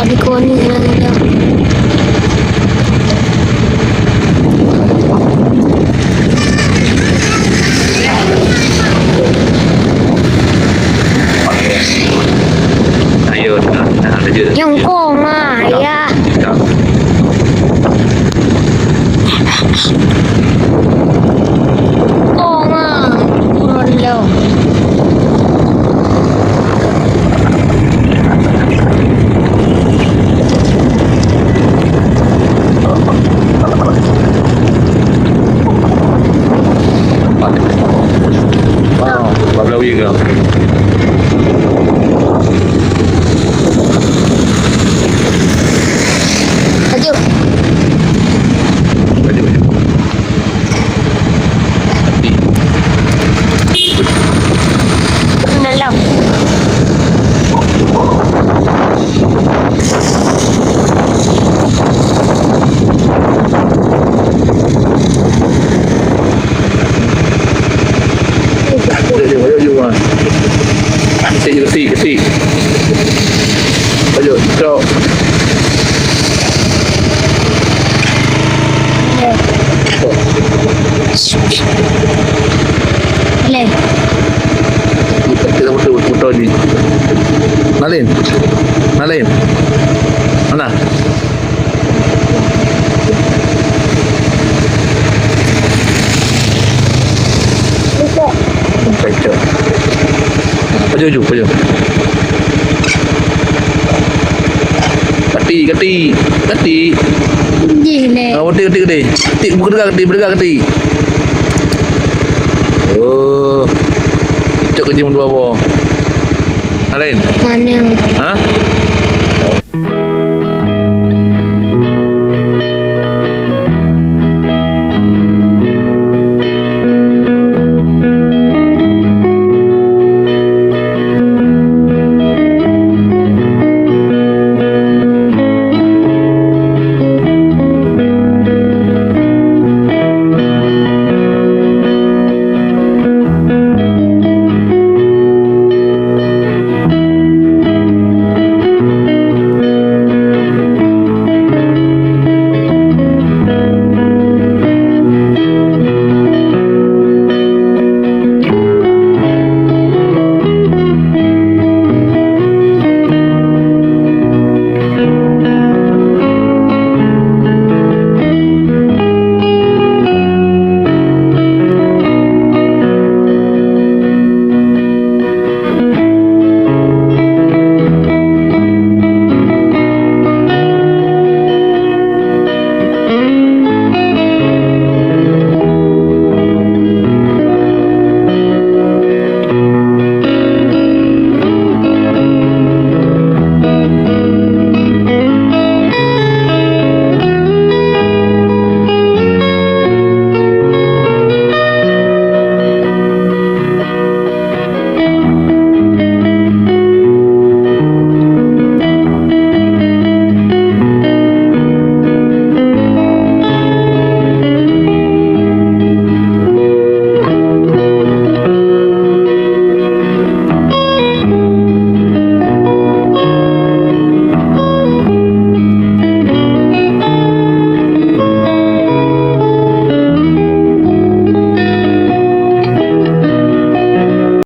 Ada koni nanda. Ayo, nah, kerja. Yang koma ya. Tak. Koma. Turun lo. Wow, berapa wing kau? Maju. Baju. Turun lo. Baju mah. Kesi. Baju, kau. Le. Kita foto ni. Nalin. Mana? Baca. Baju. Kati. Gile. Kati. Kati, berdekat kati. Oh. Cok kerja dua apa? Nalin. Mana? Ha?